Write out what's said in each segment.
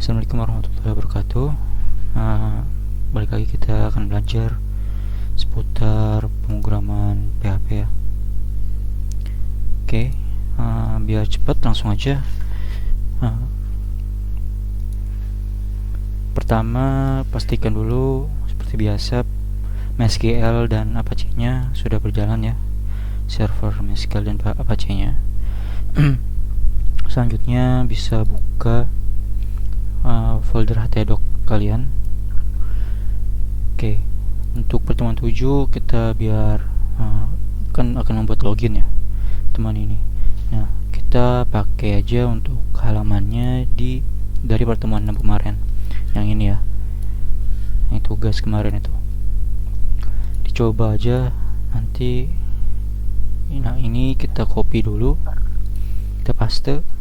Assalamualaikum warahmatullahi wabarakatuh. Balik lagi kita akan belajar seputar pemrograman PHP ya. Oke, biar cepat langsung aja. Pertama, pastikan dulu seperti biasa MySQL dan Apache-nya sudah berjalan ya, server MySQL dan Apache-nya. Selanjutnya bisa buka folder htdoc kalian. Oke, untuk pertemuan 7 kita biar kan akan membuat login ya teman ini. Nah, kita pakai aja untuk halamannya dari pertemuan 6 kemarin. Yang ini ya, yang tugas kemarin itu. Dicoba aja nanti. Nah, ini kita copy dulu, kita paste,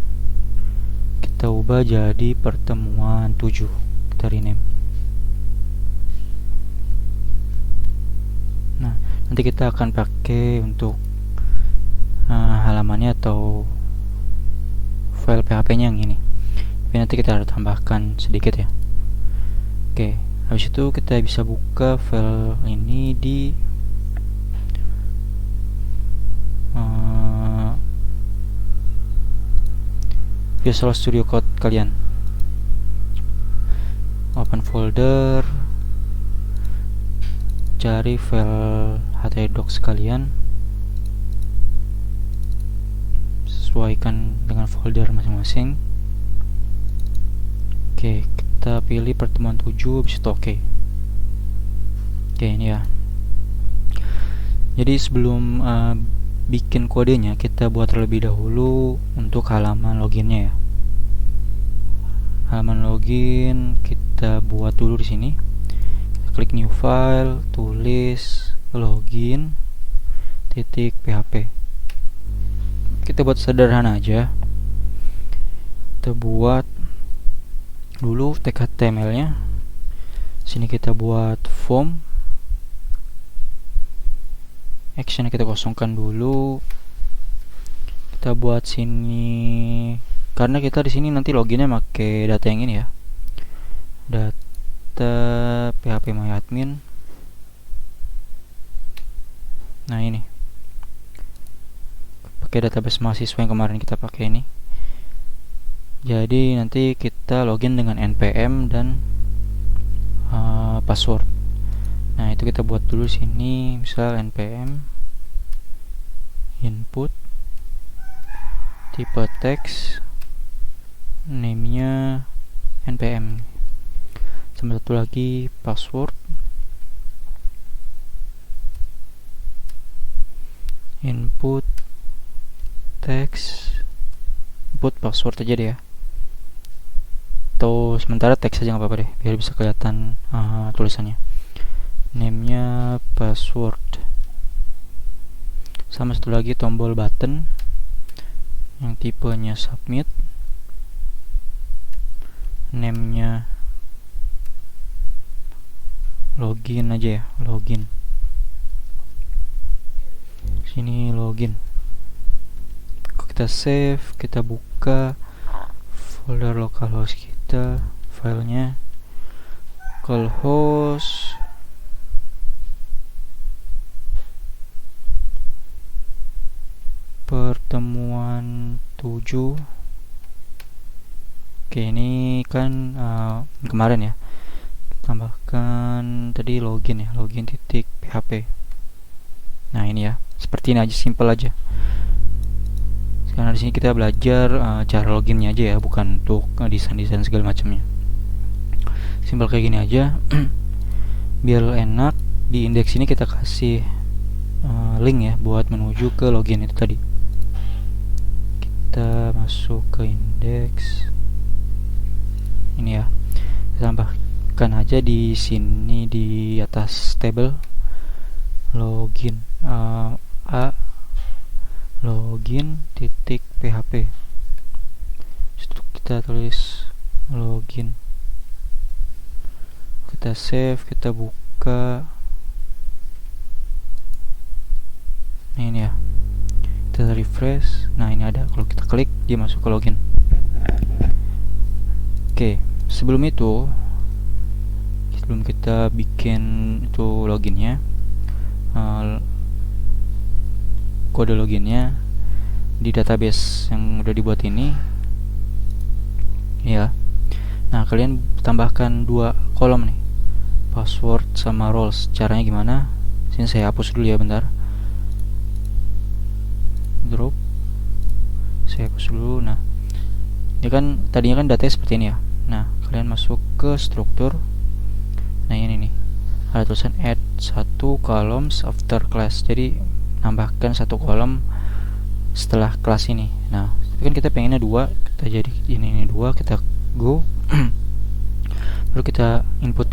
kita ubah jadi pertemuan 7, kita rename. Nah, nanti kita akan pakai untuk halamannya atau file PHP-nya yang ini. Tapi nanti kita harus tambahkan sedikit ya. Oke, habis itu kita bisa buka file ini di Visual Studio Code kalian. Open folder, cari file htdocs kalian, sesuaikan dengan folder masing-masing. Oke, kita pilih pertemuan 7, habis itu oke. Oke, ini ya. Jadi sebelum bikin kodenya, kita buat terlebih dahulu untuk halaman loginnya ya. Halaman login kita buat dulu di sini. Kita klik new file, tulis login .php. Kita buat sederhana aja. Kita buat dulu tag HTML-nya. Sini kita buat form. Action kita kosongkan dulu. Kita buat sini karena kita di sini nanti loginnya pakai data yang ini ya. Data phpMyAdmin. Nah, ini. Pakai database mahasiswa yang kemarin kita pakai ini. Jadi nanti kita login dengan npm dan password. Nah, itu kita buat dulu sini, misal npm input tipe teks, name-nya npm, sama satu lagi password input teks, input password aja deh ya, atau sementara teks aja nggak apa-apa deh biar bisa kelihatan tulisannya. Name-nya password, sama satu lagi tombol button yang tipenya submit, name-nya login aja ya, login. Sini login. Kita save, kita buka folder localhost kita, filenya localhost pertemuan 7. Oke, ini kan kemarin ya, tambahkan tadi login ya, login .php. Nah, ini ya, seperti ini aja, simple aja. Karena di sini kita belajar cara loginnya aja ya, bukan untuk desain segala macamnya. Simple kayak gini aja. Biar enak, di indeks ini kita kasih link ya buat menuju ke login itu tadi. Kita masuk ke indeks ini ya, kita tambahkan aja di sini di atas table login login .php. Situ kita tulis login, kita save, kita buka. Nah, ini ya, kita refresh. Nah, ini ada, kalau kita klik dia masuk ke login. Oke, sebelum kita bikin itu loginnya, kode loginnya di database yang udah dibuat ini ya. Nah, kalian tambahkan 2 kolom nih, password sama roles. Caranya gimana? Sini saya hapus dulu ya, bentar. Drop, saya hapus dulu. Nah, ini kan tadinya kan datanya seperti ini ya. Nah, kalian masuk ke struktur. Nah, ini nih, ada tulisan add 1 columns after class. Jadi nambahkan 1 kolom setelah kelas ini. Nah, tapi kan kita pengennya 2, kita jadi ini 2, kita go. Baru kita input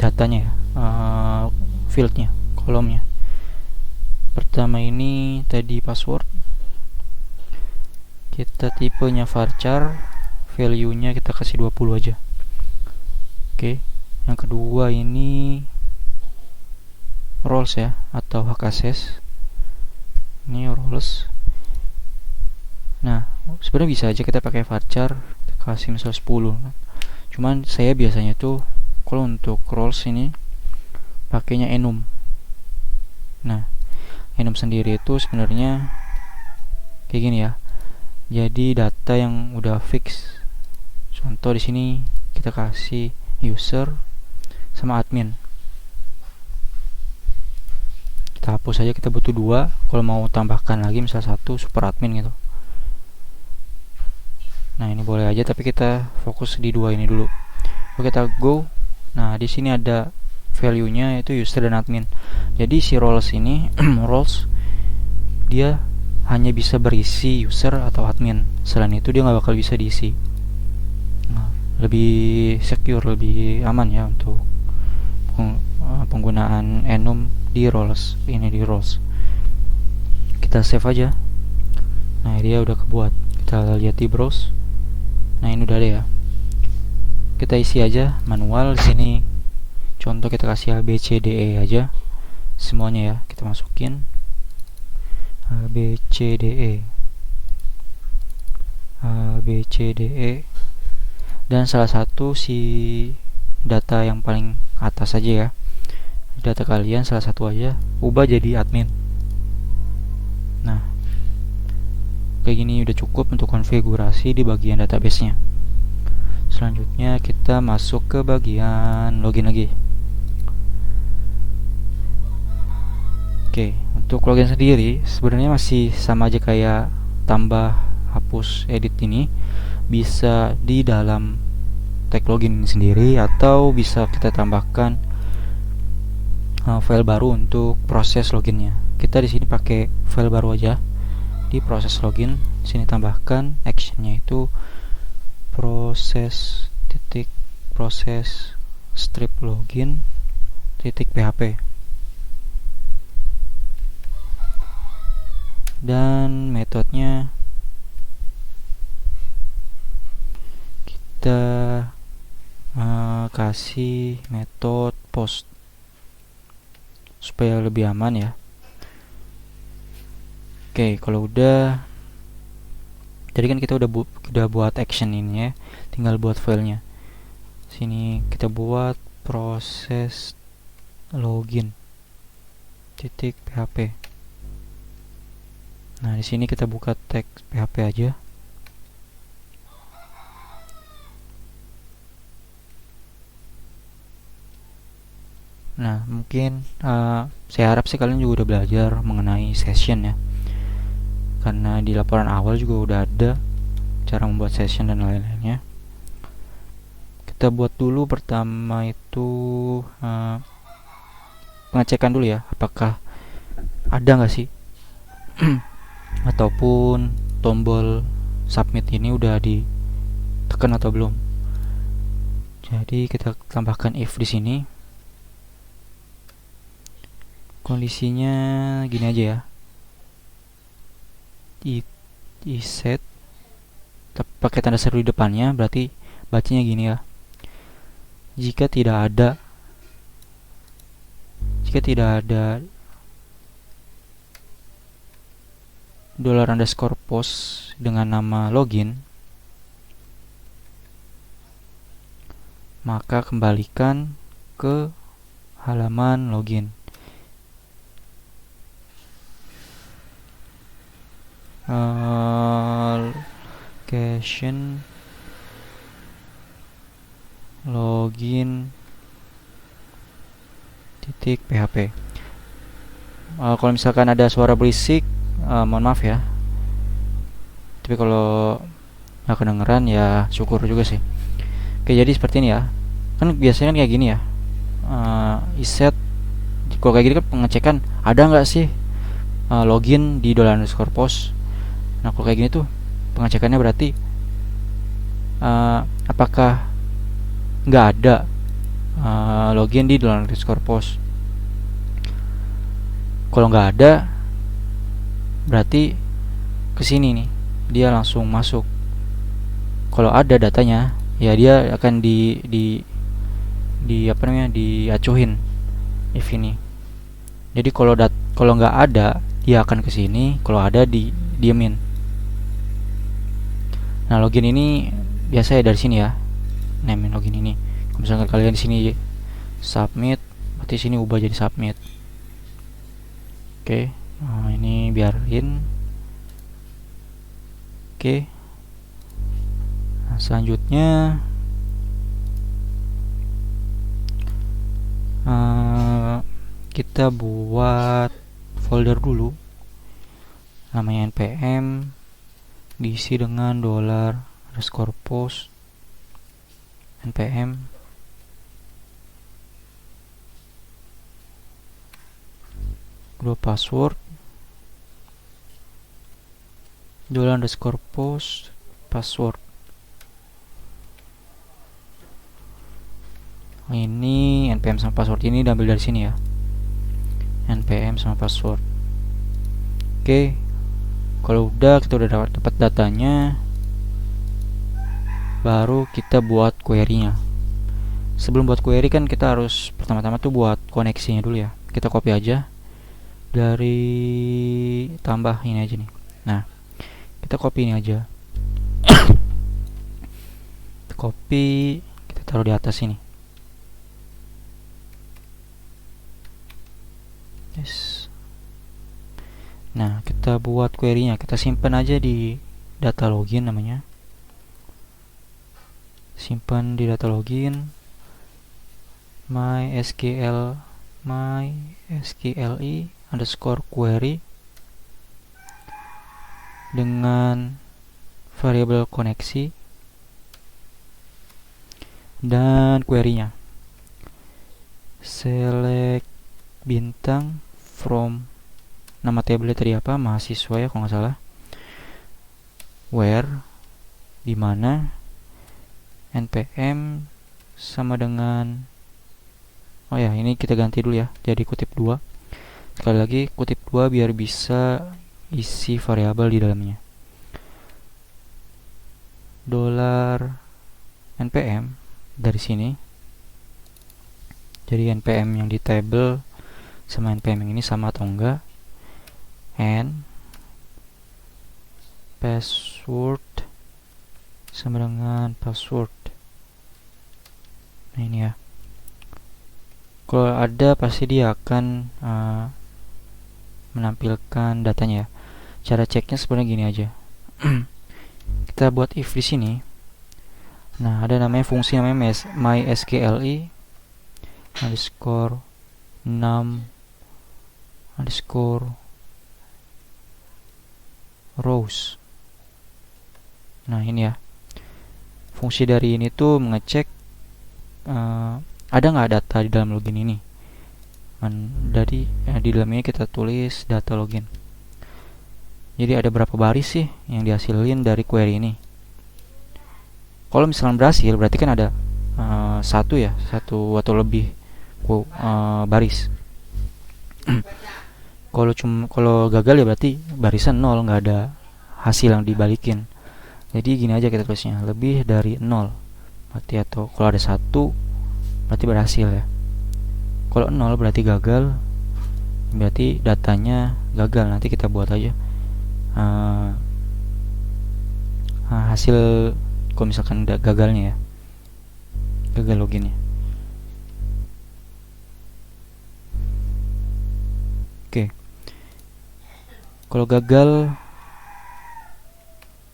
datanya ya, fieldnya, kolomnya. Pertama ini tadi password, kita tipenya varchar, value nya kita kasih 20 aja. Oke. Yang kedua ini roles ya, atau hak akses. Ini roles. Nah, sebenarnya bisa aja kita pakai varchar, kasih misal 10. Cuman saya biasanya tuh kalau untuk roles ini pakainya enum. Nah, enum sendiri itu sebenarnya kayak gini ya. Jadi data yang udah fix. Contoh di sini kita kasih user sama admin. Kita hapus saja, kita butuh 2. Kalau mau tambahkan lagi misal 1 super admin gitu. Nah, ini boleh aja, tapi kita fokus di 2 ini dulu. Oke, kita go. Nah, di sini ada value-nya yaitu user dan admin. Jadi si roles ini roles dia hanya bisa berisi user atau admin. Selain itu dia nggak bakal bisa diisi. Nah, lebih secure, lebih aman ya untuk penggunaan enum di roles ini, di roles. Kita save aja. Nah, dia udah kebuat. Kita lihat di browse. Nah, ini udah ada ya. Kita isi aja manual di sini. Contoh kita kasih A B C D E aja. Semuanya ya, kita masukin A B C D E. A B C D E. Dan salah satu si data yang paling atas aja ya. Data kalian salah satu aja, ubah jadi admin. Nah, kayak gini udah cukup untuk konfigurasi di bagian database-nya. Selanjutnya kita masuk ke bagian login lagi. Oke, untuk login sendiri sebenarnya masih sama aja kayak tambah, hapus, edit ini. Bisa di dalam tag login sendiri atau bisa kita tambahkan file baru untuk proses loginnya. Kita di sini pakai file baru aja. Di proses login sini tambahkan actionnya itu proses strip login .php, dan metodenya kita kasih metode post supaya lebih aman ya. Oke, kalau udah, tadi kan kita udah buat action ini ya, tinggal buat filenya. Sini kita buat proses login .php. Nah, di sini kita buka tag PHP aja. Nah, mungkin saya harap sih kalian juga udah belajar mengenai session ya. Karena di laporan awal juga udah ada cara membuat session dan lain-lainnya. Kita buat dulu pertama itu pengecekan dulu ya, apakah ada nggak sih ataupun tombol submit ini udah ditekan atau belum. Jadi kita tambahkan if di sini. Kondisinya gini aja ya. Set pakai tanda seru di depannya, berarti bacanya gini ya. Jika tidak ada $_ post dengan nama login, maka kembalikan ke halaman login. Location login titik php. Kalau misalkan ada suara berisik, mohon maaf ya, tapi kalau nggak kedengeran ya syukur juga sih. Oke, jadi seperti ini ya, kan biasanya kan kayak gini ya, iset kalau kayak gini kan pengecekan ada nggak sih login di $_post. Nah kalau kayak gini tuh pengecekannya berarti apakah nggak ada login di $_post. Kalau nggak ada berarti kesini nih dia langsung masuk. Kalau ada datanya ya dia akan di apa namanya, diacuhin if ini. Jadi kalau nggak ada dia akan ke sini, kalau ada diemin. Nah login ini biasa ya dari sini ya, name login ini. Kalau misalkan kalian di sini submit, berarti sini ubah jadi submit. Oke, nah ini biarin. Oke, nah, selanjutnya kita buat folder dulu, namanya npm, diisi dengan $_post npm kedua password $_post password. Ini npm sama password ini diambil dari sini ya, npm sama password. Oke, kalau kita udah dapat datanya, baru kita buat query-nya. Sebelum buat query kan kita harus pertama-tama tuh buat koneksinya dulu ya. Kita copy aja dari tambah ini aja nih. Nah kita copy ini aja. Kita copy, kita taruh di atas ini. Yes. Nah kita buat query-nya, kita simpan aja di data login namanya. Simpan di data login mysqli_query dengan variabel koneksi dan query-nya. Select bintang from, nama tabelnya tadi apa, mahasiswa ya kalau nggak salah, where, dimana npm sama dengan, oh ya ini kita ganti dulu ya jadi kutip 2. Sekali lagi kutip 2 biar bisa isi variabel di dalamnya. $npm dari sini, jadi npm yang di table sama npm yang ini sama atau enggak, and password sama dengan password. Nah ini ya, kalau ada pasti dia akan menampilkan datanya. Cara ceknya sebenarnya gini aja. Kita buat if di sini. Nah ada namanya fungsi namanya mysqli underscore num underscore rows. Nah ini ya, fungsi dari ini tuh mengecek ada nggak data di dalam login ini. Dari di dalamnya kita tulis data login. Jadi ada berapa baris sih yang dihasilin dari query ini. Kalau misalnya berhasil berarti kan ada satu atau lebih baris. Kalau gagal ya berarti barisan 0, nggak ada hasil yang dibalikin. Jadi gini aja kita tulisnya, lebih dari 0 berarti, atau kalau ada 1 berarti berhasil ya. Kalau 0 berarti gagal, berarti datanya gagal. Nanti kita buat aja hasil kalau misalkan gagalnya ya. gagal loginnya. Oke, kalau gagal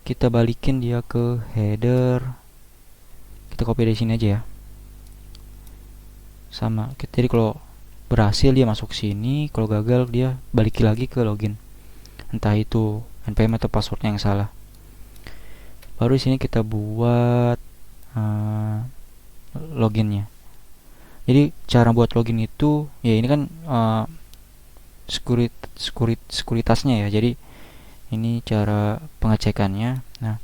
kita balikin dia ke header, kita copy dari sini aja ya. Sama, jadi kalau berhasil dia masuk sini, kalau gagal dia balik lagi ke login, entah itu npm atau passwordnya yang salah. Baru di sini kita buat loginnya. Jadi cara buat login itu ya ini kan sekuritasnya ya. Jadi ini cara pengecekannya. Nah,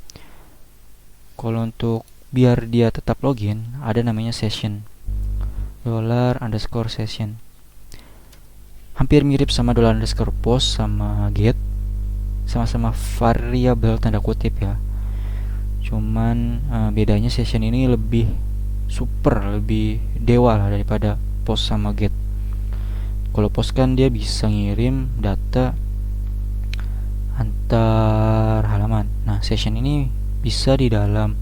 kalau untuk biar dia tetap login ada namanya session, $_session. Hampir mirip sama $_post sama get, sama-sama variabel tanda kutip ya. Cuman bedanya session ini lebih lebih dewa lah daripada post sama get. Kalau post kan dia bisa ngirim data antar halaman. Nah, session ini bisa di dalam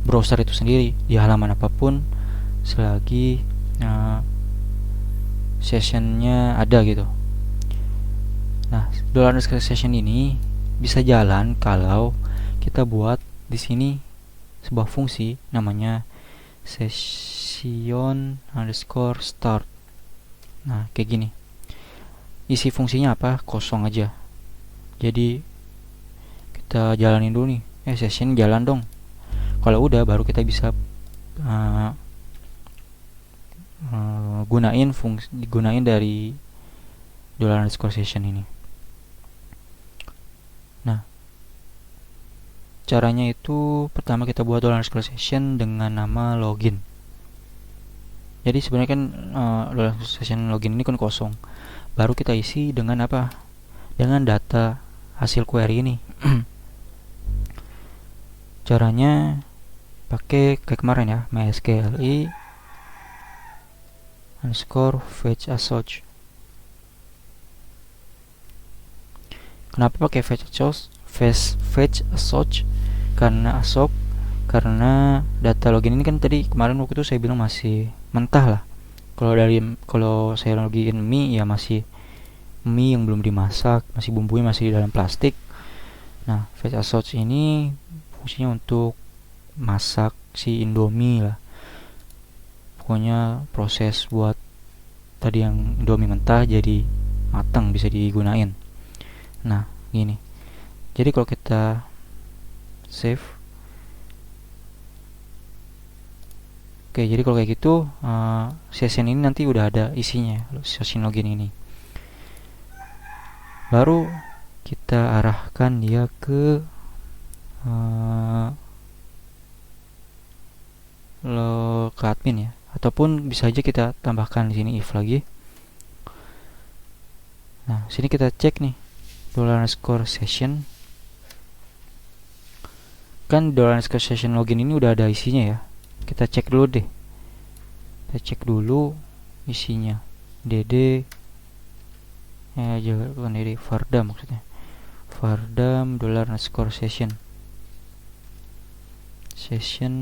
browser itu sendiri, di halaman apapun, selagi sessionnya ada gitu. Nah, $_session ini bisa jalan kalau kita buat di sini sebuah fungsi namanya session_start. Nah, kayak gini. Isi fungsinya apa? Kosong aja. Jadi kita jalanin dulu nih. Session jalan dong. Kalau udah baru kita bisa gunain dari $_session ini. Nah, caranya itu pertama kita buat $_session dengan nama login. Jadi sebenarnya kan $_session login ini kan kosong. Baru kita isi dengan apa? Dengan data hasil query ini. Caranya pakai kayak kemarin ya, mysqli _fetch assoc. Kenapa pakai fetch assoc? Karena data login ini kan tadi kemarin waktu itu saya bilang masih mentah lah. Kalau saya login mie ya masih mie yang belum dimasak, masih bumbunya masih di dalam plastik. Nah, fetch assoc ini fungsinya untuk masak si Indomie lah. Pokoknya proses buat tadi yang Indomie mentah jadi matang, bisa digunain. Nah, gini. Jadi kalau kita save, oke, jadi kalau kayak gitu session ini nanti udah ada isinya, session login ini. Baru kita arahkan dia ke ke admin ya, ataupun bisa aja kita tambahkan di sini if lagi. Nah, sini kita cek nih $_session. Kan $_session login ini udah ada isinya ya. Kita cek dulu deh. Kita cek dulu isinya. dd bukan dd, vardam maksudnya. Vardam $_session. Session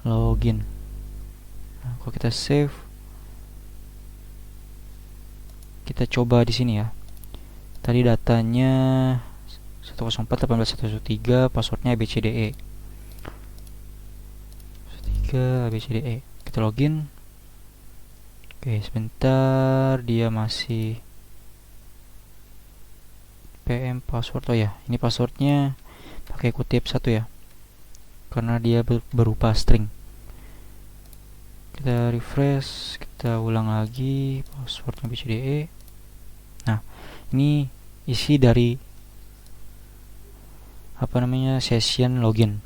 login. Nah, kalau kita save, kita coba di sini ya. Tadi datanya 104.18.113, passwordnya abcde. 103 abcde. Kita login. Oke, sebentar, dia masih pm password. Oh ya, ini passwordnya pakai kutip 1 ya, karena dia berupa string. Kita refresh, kita ulang lagi passwordnya abcde. Nah, ini isi dari session login.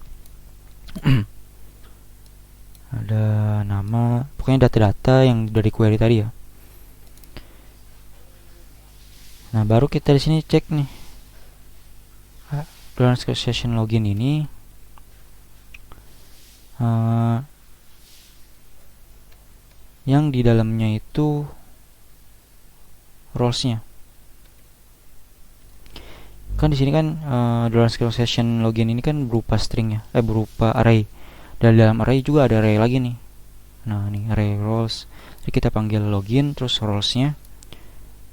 Ada nama, pokoknya data-data yang dari query tadi ya. Nah, baru kita di sini cek nih $_session login ini yang di dalamnya itu roles-nya. Kan di sini kan $_session login ini kan berupa string ya, berupa array. Dan dalam array juga ada array lagi nih. Nah, ini array roles. Jadi kita panggil login, terus rolesnya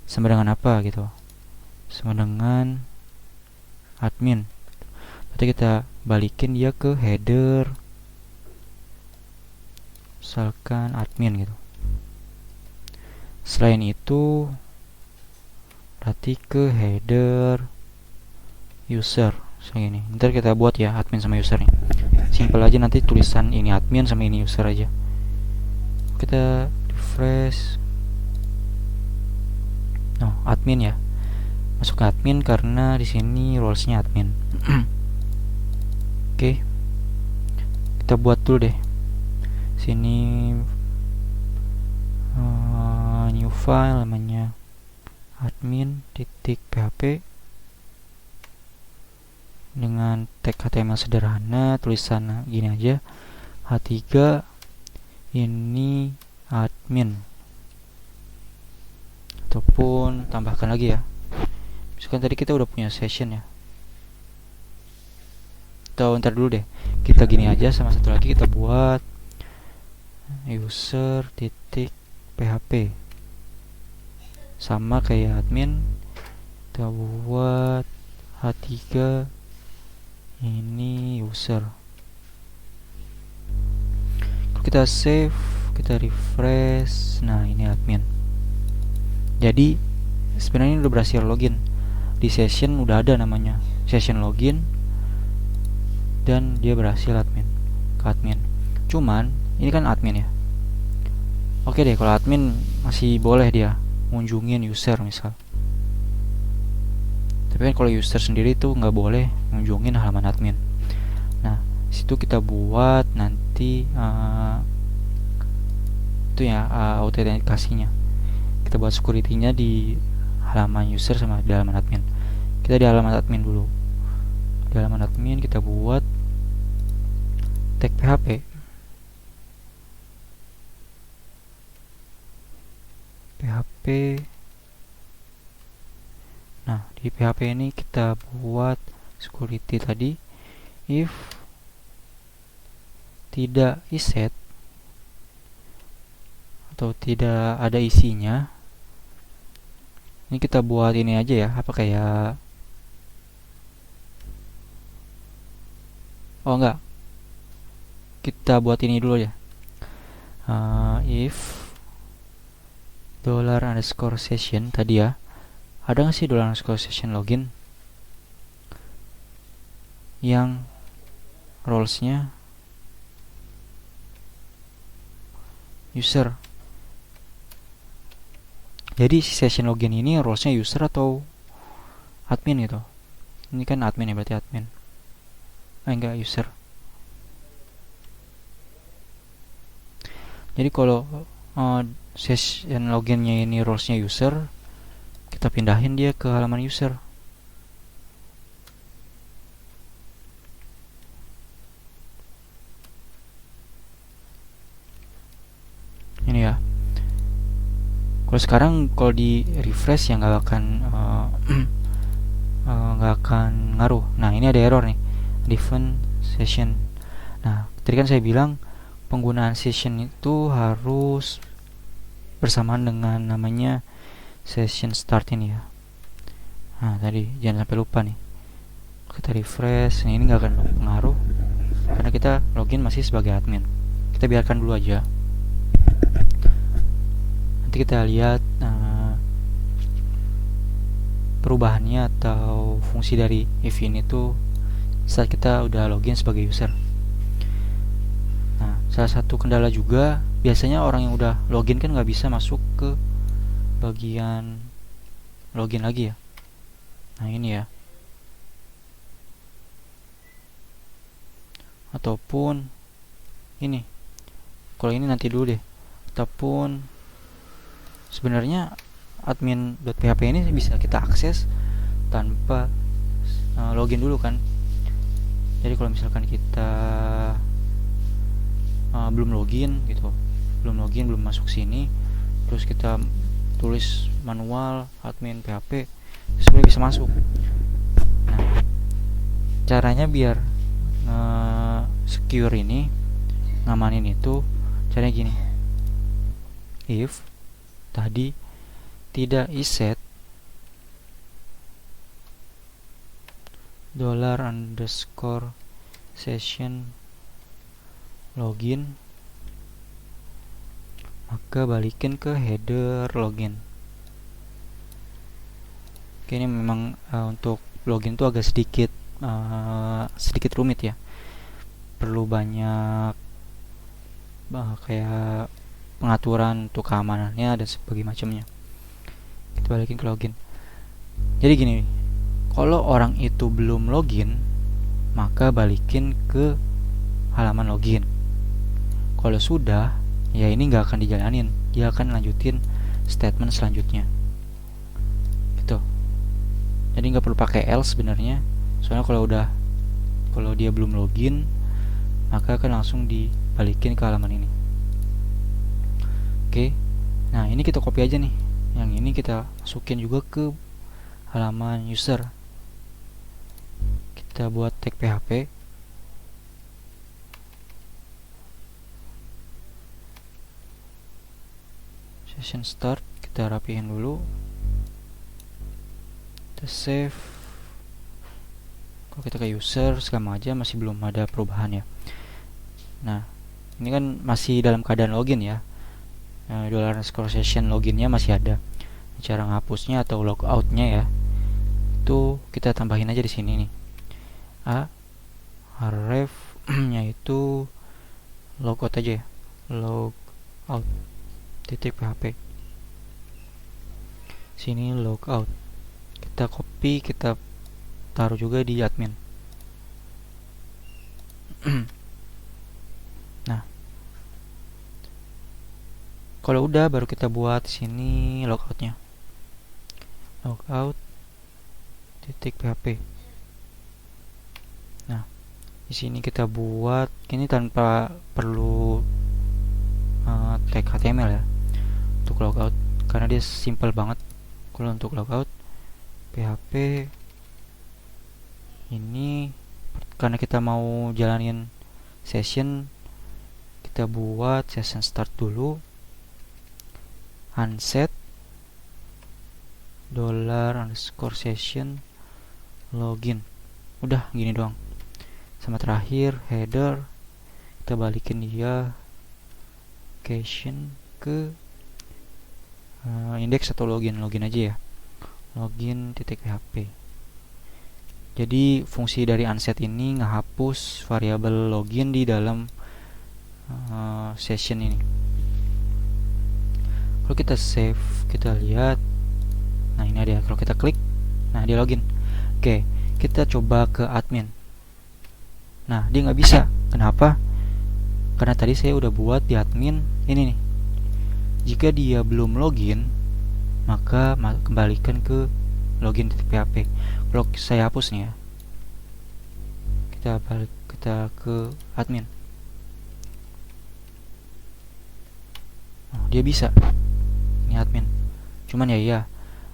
sama dengan apa gitu, sama dengan admin. Berarti kita balikin dia ke header, misalkan admin gitu. Selain itu berarti ke header user segini. Ntar kita buat ya admin sama user nih. Simple aja, nanti tulisan ini admin sama ini user aja. Kita refresh. Oh, admin ya. Masuk ke admin karena di sini rolesnya admin. Oke. Kita buat dulu deh. Sini new file namanya admin.php dengan tag HTML sederhana, tulisan gini aja, H3 ini admin, ataupun tambahkan lagi ya, misalkan tadi kita udah punya session ya, atau ntar dulu deh, kita gini aja, sama satu lagi kita buat user.php sama kayak admin, kita buat H3 ini user. Kalau kita save, kita refresh, nah ini admin. Jadi sebenarnya ini udah berhasil login. Di session udah ada namanya session login, dan dia berhasil admin ke admin. Cuman ini kan admin ya. Oke deh, kalau admin masih boleh dia ngunjungin user misal. Tapi kan kalau user sendiri tuh nggak boleh ngunjungin halaman admin. Nah, situ kita buat nanti itu ya autentikasinya. Kita buat security-nya di halaman user sama di halaman admin. Kita di halaman admin dulu. Di halaman admin kita buat tag PHP. Nah, di PHP ini kita buat security tadi, if tidak iset atau tidak ada isinya. Ini kita buat ini aja ya, apa kayak, oh enggak, kita buat ini dulu ya, if $_session tadi ya. Ada nggak sih $_session login yang rolesnya user? Jadi si session login ini rolesnya user atau admin gitu? Ini kan admin ya, berarti admin. Enggak, user. Jadi kalau session loginnya ini rolesnya user, kita pindahin dia ke halaman user. Ini ya. Kalau sekarang kalau di refresh ya nggak akan ngaruh. Nah, ini ada error nih, different session. Nah, tadi kan saya bilang penggunaan session itu harus bersamaan dengan namanya session start ini ya. Nah, tadi jangan sampai lupa nih. Kita refresh, ini nggak akan pengaruh karena kita login masih sebagai admin. Kita biarkan dulu aja. Nanti kita lihat perubahannya atau fungsi dari if ini tuh saat kita udah login sebagai user. Nah, salah satu kendala juga biasanya orang yang udah login kan nggak bisa masuk ke bagian login lagi ya. Nah, ini ya. Ataupun ini. Kalau ini nanti dulu deh. Ataupun sebenarnya admin.php ini bisa kita akses tanpa login dulu kan. Jadi kalau misalkan kita belum login gitu, belum masuk sini, terus kita tulis manual admin PHP, sebenarnya bisa masuk. Nah, caranya biar secure ini, ngamanin itu caranya gini. If tadi tidak iset $_session login, maka balikin ke header login. Oke, ini memang untuk login itu agak sedikit rumit ya, perlu banyak kayak pengaturan untuk keamanannya dan sebagainya macamnya. Kita balikin ke login. Jadi gini, kalau orang itu belum login, maka balikin ke halaman login. Kalau sudah, ya ini nggak akan dijalanin, dia akan lanjutin statement selanjutnya gitu. Jadi nggak perlu pakai else sebenarnya, soalnya kalau dia belum login, maka akan langsung dibalikin ke halaman ini. Oke, nah ini kita copy aja nih, yang ini kita masukin juga ke halaman user. Kita buat tag PHP, session start, kita rapihin dulu, kita save. Kalau kita ke user sama aja masih belum ada perubahan ya. Nah, ini kan masih dalam keadaan login ya. $_session loginnya masih ada. Cara ngapusnya atau logoutnya ya, itu kita tambahin aja di sini nih. Ref nya itu logout aja ya, logout .php. Sini logout. Kita copy, kita taruh juga di admin. Nah, kalau udah baru kita buat sini logoutnya. Logout .php. Nah, di sini kita buat ini tanpa perlu tag HTML ya untuk logout, karena dia simple banget. Kalau untuk logout PHP ini, karena kita mau jalanin session, kita buat session start dulu, unset $_session login. Udah gini doang. Sama terakhir header, kita balikin dia location ke index atau login aja ya, login.php. Jadi fungsi dari unset ini ngehapus variabel login di dalam session ini. Kalau kita save, kita lihat, nah ini ada. Kalau kita klik, nah dia login. Oke, kita coba ke admin. Nah, dia nggak bisa. Kenapa? Karena tadi saya udah buat di admin ini nih. Jika dia belum login, maka kembalikan ke login.php. Kalau saya hapus nih ya, kita ke admin. Dia bisa. Ini admin. Cuman ya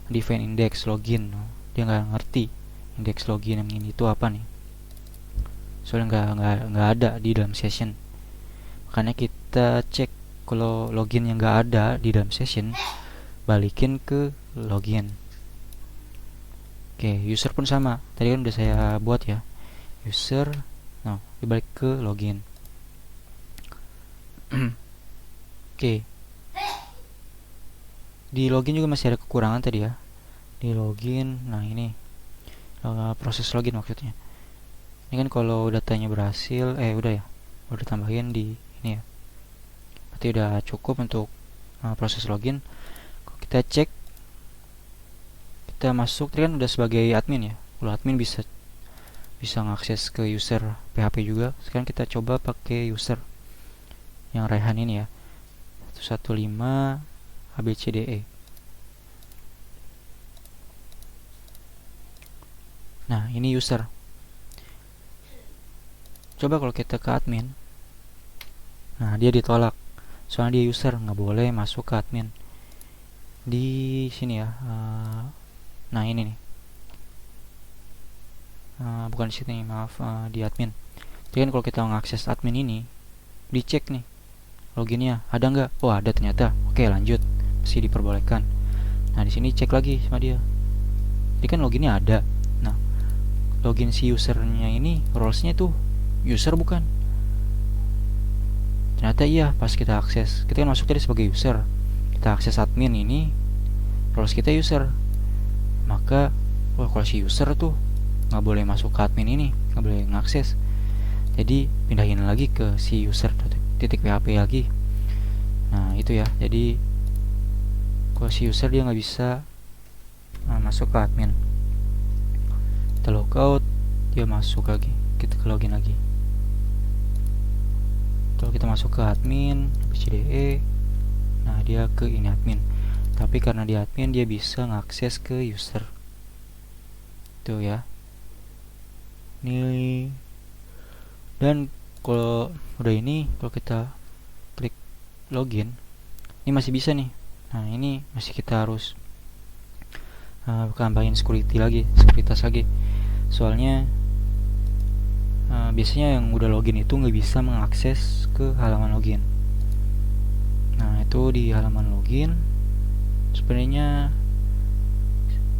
define index login. Dia nggak ngerti index login yang ini itu apa nih. Soalnya nggak ada di dalam session. Makanya kita cek kalau login yang nggak ada di dalam session, balikin ke login. Oke, user pun sama. Tadi kan udah saya buat ya. User, dibalik ke login. Oke. Di login juga masih ada kekurangan tadi ya. Di login, nah ini proses login maksudnya. Ini kan kalau datanya berhasil, udah ya, udah tambahin di ini ya. Berarti udah cukup untuk proses login. Kalau kita cek, kita masuk, tadi kan udah sebagai admin ya. Kalau admin bisa ngakses ke user PHP juga. Sekarang kita coba pakai user yang Rehan ini ya, 115 ABCDE. Nah, ini user. Coba kalau kita ke admin, nah dia ditolak soalnya dia user, nggak boleh masuk ke admin. Di sini ya, nah ini nih, bukan di sini, maaf, di admin. Jadi kan kalau kita mengakses admin ini, dicek nih loginnya ada nggak. Oh ada ternyata. Oke lanjut, masih diperbolehkan. Nah di sini cek lagi sama dia. Jadi kan loginnya ada. Nah login si usernya ini rolesnya tuh user bukan. Ternyata iya, pas kita akses, kita kan masuk tadi sebagai user, kita akses admin ini, roles kita user. Maka wah kalau si user tuh nggak boleh masuk ke admin ini, nggak boleh ngakses. Jadi pindahin lagi ke si user titik php lagi. Nah itu ya, jadi kalau si user dia nggak bisa masuk ke admin. Kita logout, dia masuk lagi, kita ke login lagi. Kalau kita masuk ke admin cde, nah dia ke ini admin, tapi karena di admin dia bisa ngakses ke user tuh ya ini. Dan kalau udah ini, kalau kita klik login ini masih bisa nih. Nah ini masih kita harus tambahin sekuritas lagi, soalnya biasanya yang udah login itu nggak bisa mengakses ke halaman login. Nah itu di halaman login sebenarnya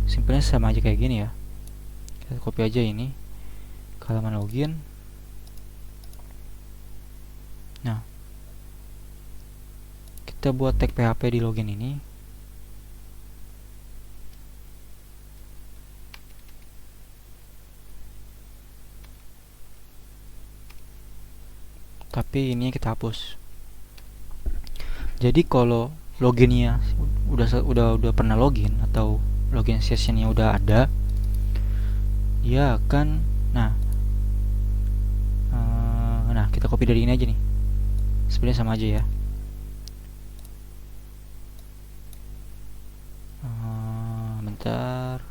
simpelnya sama aja kayak gini ya. Kita copy aja ini ke halaman login. Nah kita buat tag php di login ini. Tapi ini kita hapus. Jadi kalau loginnya udah pernah login atau login sessionnya udah ada, dia akan nah kita copy dari ini aja nih. Sebenarnya sama aja ya. Bentar.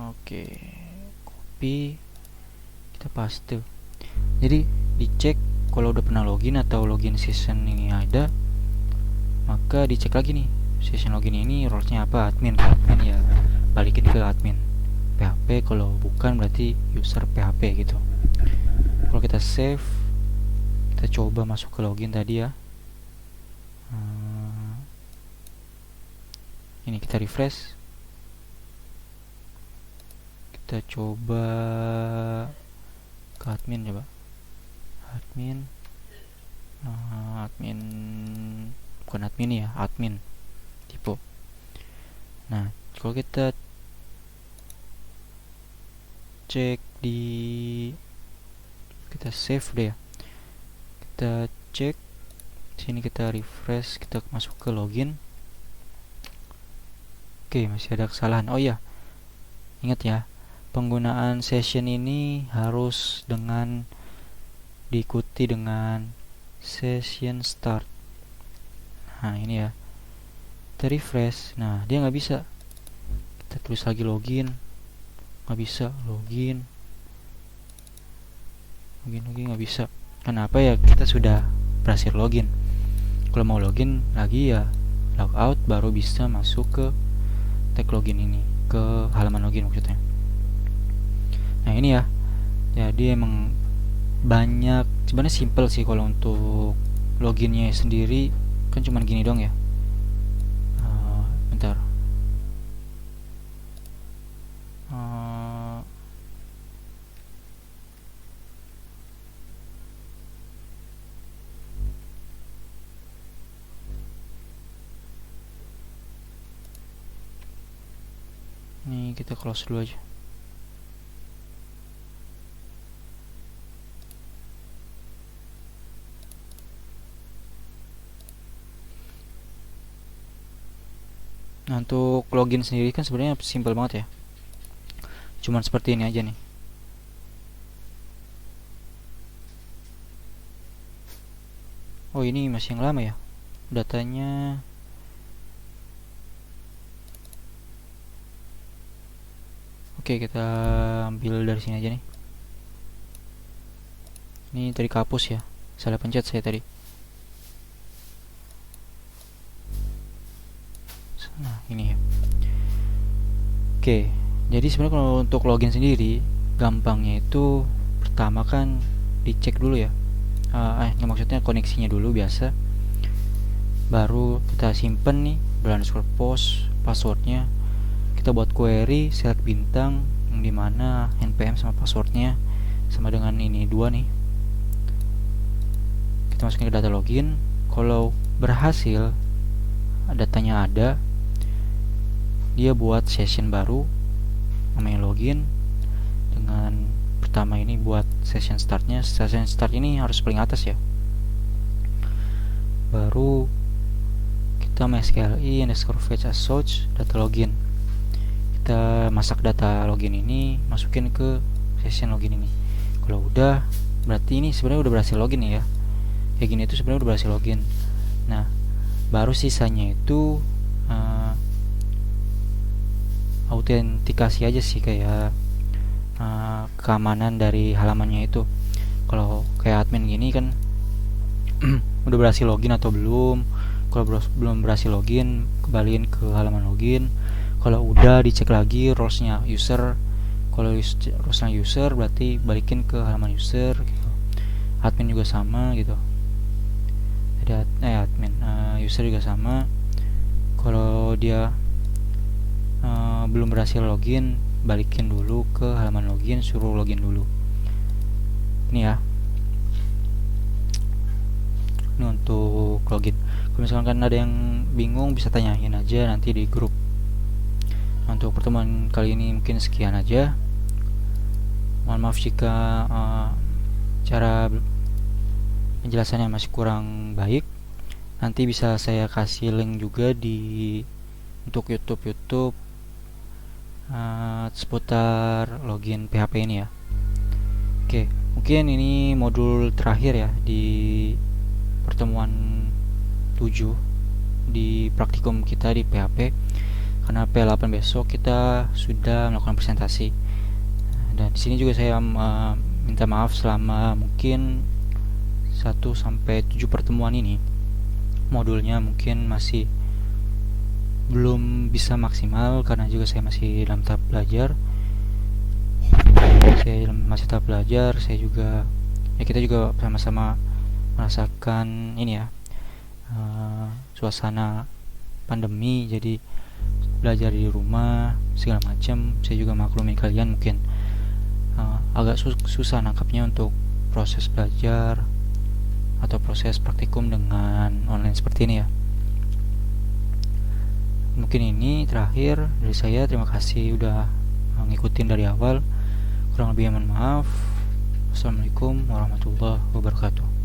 Oke, copy, kita paste. Jadi dicek kalau udah pernah login atau login session ini ada, maka dicek lagi nih session login ini rolesnya apa, admin. Admin ya balikin ke admin PHP, kalau bukan berarti user PHP gitu. Kalau kita save, kita coba masuk ke login tadi ya. Ini kita refresh, kita coba ke admin, coba admin bukan admin ya, admin tipe. Nah kalau kita cek di, kita save deh ya, kita cek sini, kita refresh, kita masuk ke login. Oke, masih ada kesalahan. Oh iya, ingat ya, penggunaan session ini harus diikuti dengan session start. Nah ini ya, kita refresh. Nah dia nggak bisa, kita tulis lagi login, nggak bisa. Login nggak bisa. Kenapa ya? Kita sudah berhasil login. Kalau mau login lagi ya logout, baru bisa masuk ke tag login ini, ke halaman login maksudnya. Nah ini ya, jadi emang banyak, sebenarnya simple sih kalau untuk loginnya sendiri kan cuman gini dong ya. Bentar, ini kita close dulu aja. Nah untuk login sendiri kan sebenarnya simple banget ya, cuman seperti ini aja nih. Oh ini masih yang lama ya datanya. Oke, kita ambil dari sini aja nih. Ini tadi kapus ya, salah pencet saya tadi. Nah ini ya. Oke, jadi sebenarnya kalau untuk login sendiri gampangnya itu pertama kan dicek dulu ya, maksudnya koneksinya dulu biasa, baru kita simpen nih underscore post passwordnya, kita buat query select bintang yang dimana npm sama passwordnya sama dengan ini dua nih, kita masukin ke data login. Kalau berhasil datanya ada, dia buat session baru namanya login. Dengan pertama ini buat session startnya, session start ini harus paling atas ya, baru kita MySQLi underscore fetch as source data login, kita masak data login ini, masukin ke session login ini. Kalau udah, berarti ini sebenarnya udah berhasil login ya, kayak gini itu sebenarnya udah berhasil login. Nah, baru sisanya itu autentikasi aja sih, kayak keamanan dari halamannya itu. Kalau kayak admin gini kan udah berhasil login atau belum. Kalau belum berhasil login, kembaliin ke halaman login. Kalau udah, dicek lagi roles-nya user. Kalau roles-nya user berarti balikin ke halaman user gitu. Admin juga sama gitu. Jadi admin user juga sama. Kalau dia belum berhasil login, balikin dulu ke halaman login, suruh login dulu. Ini ya, ini untuk login. Kalau misalkan ada yang bingung bisa tanyain aja nanti di grup. Untuk pertemuan kali ini mungkin sekian aja. Mohon maaf jika cara penjelasannya masih kurang baik. Nanti bisa saya kasih link juga untuk YouTube seputar login PHP ini ya. Oke, mungkin ini modul terakhir ya di pertemuan 7 di praktikum kita di PHP. Karena P8 besok kita sudah melakukan presentasi. Dan di sini juga saya minta maaf selama mungkin 1 sampai 7 pertemuan ini modulnya mungkin masih belum bisa maksimal, karena juga saya masih dalam tahap belajar. Saya juga kita juga sama-sama merasakan ini ya, suasana pandemi, jadi belajar di rumah segala macam. Saya juga maklumi kalian mungkin agak susah nangkapnya untuk proses belajar atau proses praktikum dengan online seperti ini ya. Mungkin ini terakhir dari saya. Terima kasih udah ngikutin dari awal. Kurang lebihnya mohon maaf. Assalamualaikum warahmatullahi wabarakatuh.